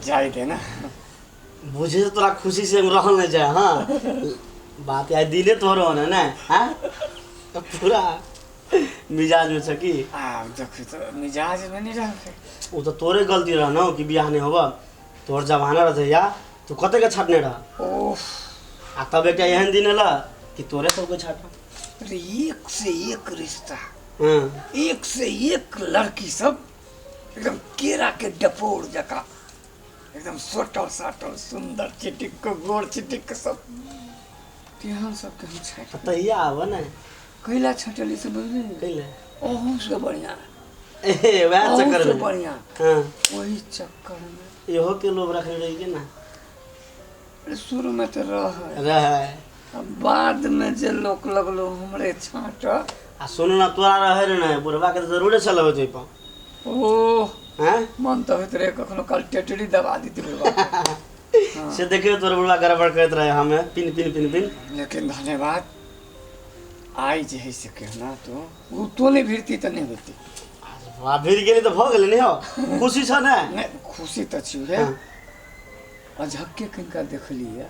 जाए थे ना बुझे तो तोरा खुशी से रहल नहीं जाए। हाँ बात यार दिले तोहर होने ना। हाँ तो पूरा मिजाज में छकी। देख तो मिजाज में नहीं रहे। वो तो तोरे गलती रहा ना कि बियाह नहीं होगा। तोर जमाना रहे या तू कते के छाटने रहा। ओह आ तब एक एहन दिन अला कि तोरे सबको छाटा। अरे एक से एक रिश्ता, हाँ एक से एक लड़की सब एकदम केरा के डपोर जका एकदम सोटल साटल सुंदर चिटिक को गोर चिटिक के सब तेहन सब के हम छाट तहिया आवा ना कैला छटली से बुझली कैले ओहो से बढ़िया ए वह चक्कर से में। बढ़िया हाँ वही चक्कर में इहो के लोग रख रही के ना अरे शुरू में तो रहे। अब बाद में जे लोग लगलो हमरे छाट आ सुन ना तोरा रहे रे ना बुढ़वा के तो जरूर चल हो जइपा। ओह हैं मन तो होत रे कखनो काल टेटड़ी दबा दी बुढ़वा से देखे तोर बुढ़वा गड़बड़ करत रहे हमें पिन पिन पिन पिन। लेकिन धन्यवाद आई जे है से कहना तो नहीं भिड़ती तो नहीं होती। आ भिड़ गेली तो भ गेली नहीं हो खुशी छ ना। नहीं खुशी तो छी रे अझक्के किनका देखली है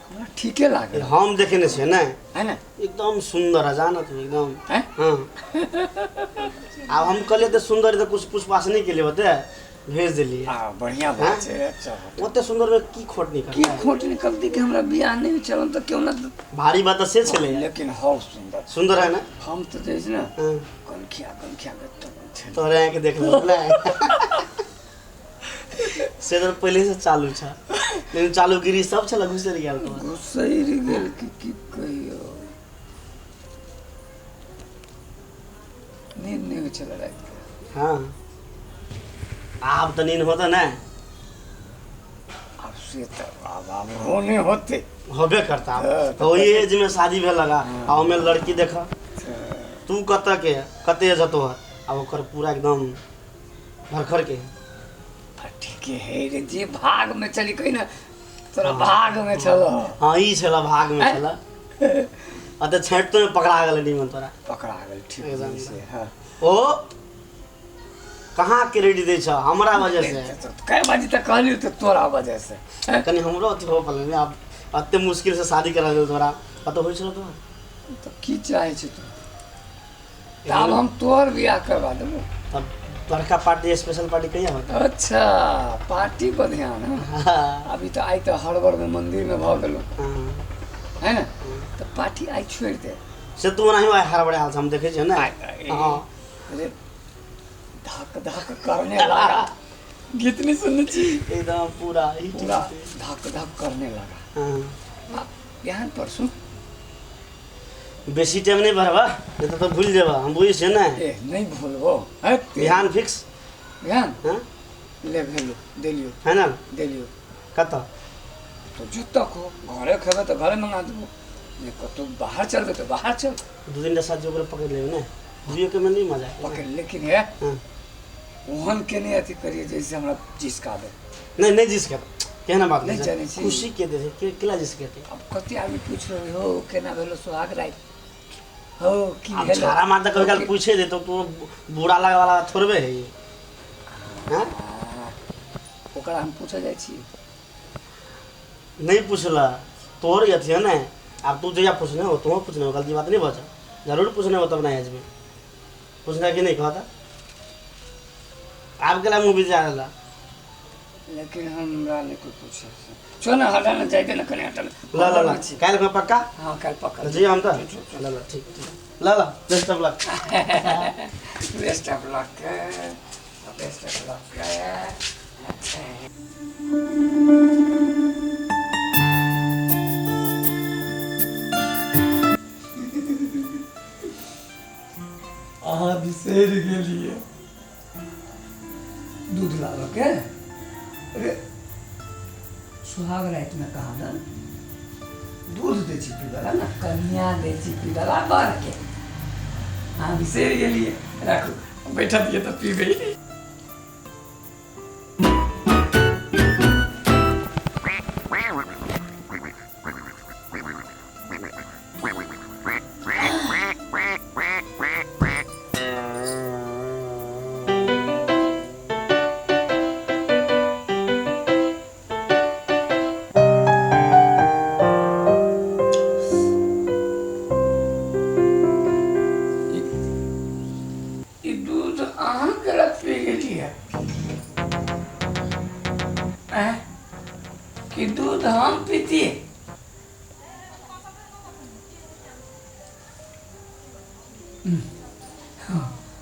हमरा ठीके लागे हम देखे छे ना है ना एकदम सुंदर है जाना तू एकदम। हैं हाँ अब हम कहले तो सुंदर तो कुछ पुष्पासनी के लिए होते भेज दिलिए। बढ़िया बात है। अच्छा ओते सुंदर में की खोट निकल की खोट निकलती कि हमरा बियाह नहीं चलन तो क्यों ना भारी बात से चले लेकिन हो सुंदर सुंदर है ना। हम तो जैसे ना हाँ कनखिया गट्टा तोरे के देख लो ना से तो पहले से चालू छ लेकिन चालूगिरी सब छला घुसर गेल तो घुसैर गेल की कहियो नींद नहीं चल रात के। हाँ आप तो नींद होता ना अब से तो अब होने होते होबे करता तो ये एज में शादी भे लगा और में लड़की देखा तू कते एज तो अब ओकर पूरा एकदम भरखर के ठीक है रे जी भाग में चली कहीं ना तोरा भाग में चलो। हाँ ई छला भाग में छला अते छेट तो पकड़ा गेल नीमन तोरा पकड़ा गेल ठीक एकदम से। हां ओ कहाँ क्रेडिट दे छ हमरा वजह से तो कै बाजी तक कहली तो तोरा वजह से कनी हमरो अथी हो पले ने अब अते मुश्किल से शादी करा दे तोरा पता होई छलो तो की चाहे छ तू अब हम तोर बियाह करवा देबो तब बड़का पार्टी स्पेशल पार्टी कहिया होता। अच्छा पार्टी पर ध्यान है। अभी तो आई तो हड़बड़ में मंदिर में भाग गेलो है ना तो पार्टी आई छोड़ दे से तू नहीं आए हर बड़े हाल से हम देखे छ ना। हां अरे धक धक करने लगा गीत नहीं सुनने छी एकदम पूरा धक धक करने लगा। हां यहाँ पर सुन बेसी टाइम नहीं भरबा नहीं तो भूल जाबा हम बुझी से ना। ए नहीं भूलबो है ध्यान फिक्स ध्यान हां ले भेलो देलियो है ना देलियो कत तो जूता को घरे खेबे तो घरे मंगा देबो नहीं कतो बाहर चलबे तो बाहर चल दो दिन साथ जो ओकरा पकड़ लेबे ना दुइयो के में नहीं मजा पकड़ लेकिन है हां ओहन के नहीं अथी करिए जैसे हमरा जिसका दे नहीं जिसके कहना बात नहीं जाने छी खुशी के दे के केला जिसके थे अब कति आदमी पूछ रहे हो केना भेलो सुहाग रात हो की अब भेलो छारा मारता कभी काल पूछे दे तो बुरा लगे वाला थोड़बे है ये। हां ओकरा हम पूछे जाय छी नहीं पूछला तोर अथी है ना। अब तू जया पूछने हो तुम पूछने हो गलती बात नहीं बचा जरूर पूछने हो तब ना एज में पूछना कि नहीं कहता आप केला मूवी जा रहा लेकिन हमरा नहीं कोई पूछे चल ना हटा ना जाइते ना कने हटा ला ला ला काल में पक्का हां कल पक्का जी हम तो ला ला ठीक ला ला best of luck best of luck best of luck बिसेर गेलिए दूध लागा के अरे सुहाग रात में कहा ना दूध दे छी पीला ना कन्या दे छी पीला बार के हाँ बिसेर गेलिए रखो बैठा दिए तो पी गई। तो आम गलत पी गेली है कि दूध हम पीती है।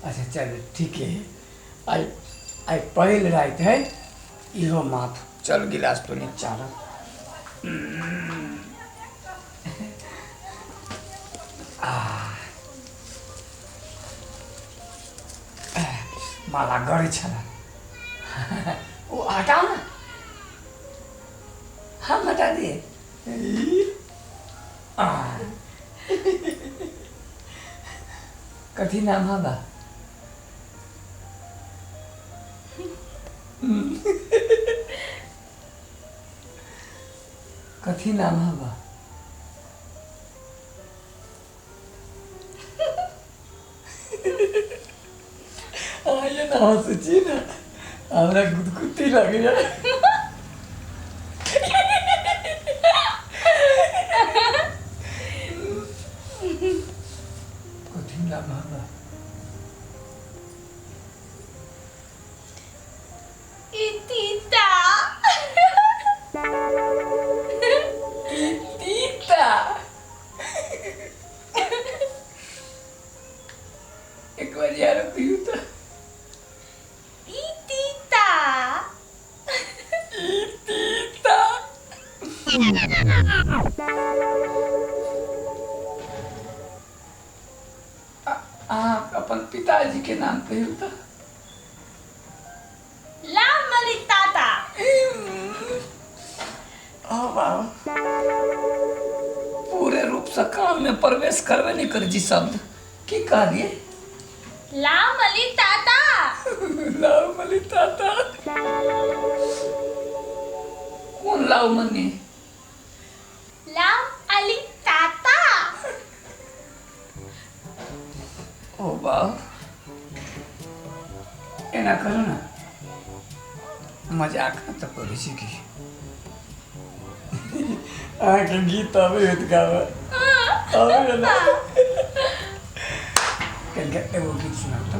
अच्छा चल ठीक है। आई आई पहल रात है इहो माथ चल गिलास तो नहीं चार माला गड़े छला वो हटाओ ना हम हटा दिए। कथी नाम है बा कथी नाम है बा ये ना हंसी ना हमरा गुदगुदी लगे जाए। कथी नाम है बा इतीता तीता एक बार यार पीऊ तो इतीता तीता आप अपन पिताजी के नाम पे तो लाम मलिताता पूरे रूप से काम में प्रवेश करवे नहीं कर जी शब्द की कहलिए लाम मलिताता लाव मली ताता कौन लाव मनी लाम अलिताता ओ बाप एना करो ना मजाक न तो करी सी की आके गीत अबे होत गावा अबे ना कल के वो गीत सुना तो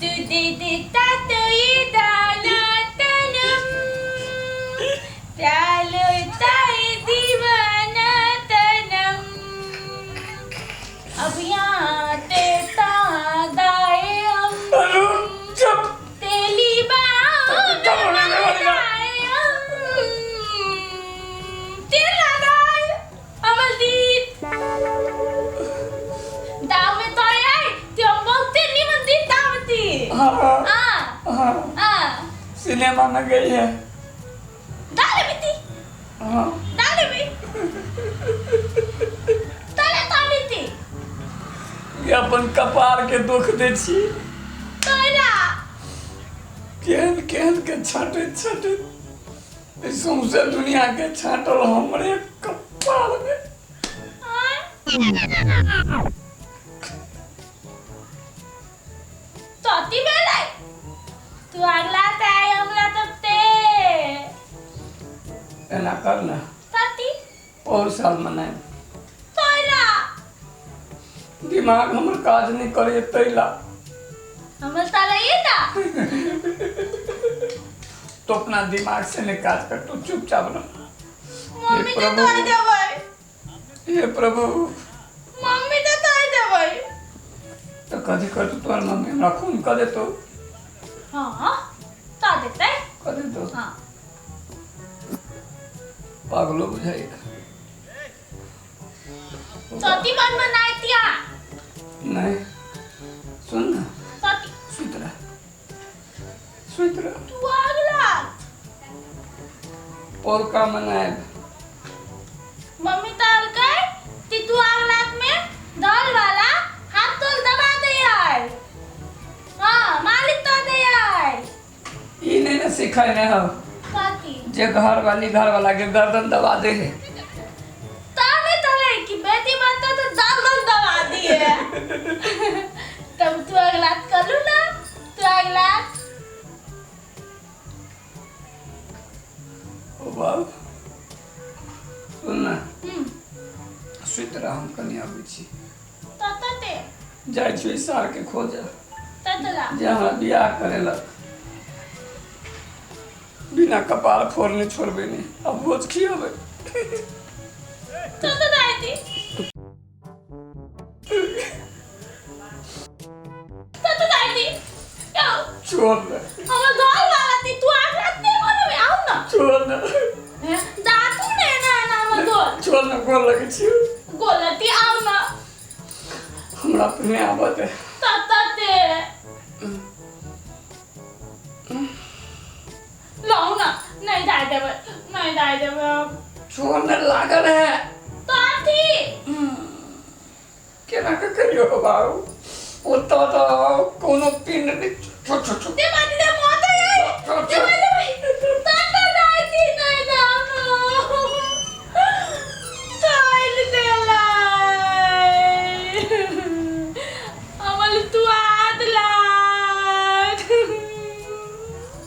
तू दे देता तो ये दाना तनम प्यालो ताए दीवाना तनम अब यहाँ तेता गाए हम अरे चुप तेली बाहों में लगाए हम तेला गाए अमलदीप दाव में तो आए त्यो बहुत नहीं मंदी दावती हाँ सिनेमा में गई है डाले बिती हाँ डाले भी तले ताली थी ये अपन कपार के दुख दे छी तोरा केहन केहन के छाटे छाटे सौंसे दुनिया के छाटल हमरे कपार में तोती बेले तू अगला ताई हमला तबते एना करना तोती और साल मनाए तोरा दिमाग हमर काज नहीं करे तैला हमल ताला ये था तो अपना दिमाग से नहीं काज कर तू चुपचाप रह मम्मी तो प्रभु। तोड़ दे भाई हे प्रभु मम्मी तो तोड़ दे भाई तो कथी कर तू तोर मम्मी हमरा खून कर दे तो हाँ तो देता है कर दे तो हाँ पागलो बुझाएगा तोती मन मनाई थिया नहीं सुन ना तोती सुत रह तू अगला और का मनाए मम्मी ताल गए ती तू अगला में दाल वाला हाथ तो दबा दे यार हाँ मालिक तो दे यार ई नहीं ना सिखाए ना हो तोती जे घर वाला के गर्दन दबा दे है ताने तले की बेटी मत तो दाल दबा दी है तब तू अगला कर लू ना तू अगला ओ बाप सुन ना हम्म सुति रह हम कनी आबै छी तते जाइ छी सार के खोजे ततला जे हमरा बियाह करेलक बिना कपार फोड़ने छोड़बे नहीं अब भोज खियेबै तते दाइती तते दाइती आओ छोड़ दे हमर घर वाला ती तू आज रात नहीं मनबे आओ ना छोड़ दे जा तू ने ना हमर घर छोड़ दे गोर लगे छी गोलती आओ ना हमरा अपने आबत है तते लाओ ना नहीं दाइ देबे छोड़ दे लागल है ताती केना के करियो बाबू ओतऽ तऽ कोनो पिंड नहि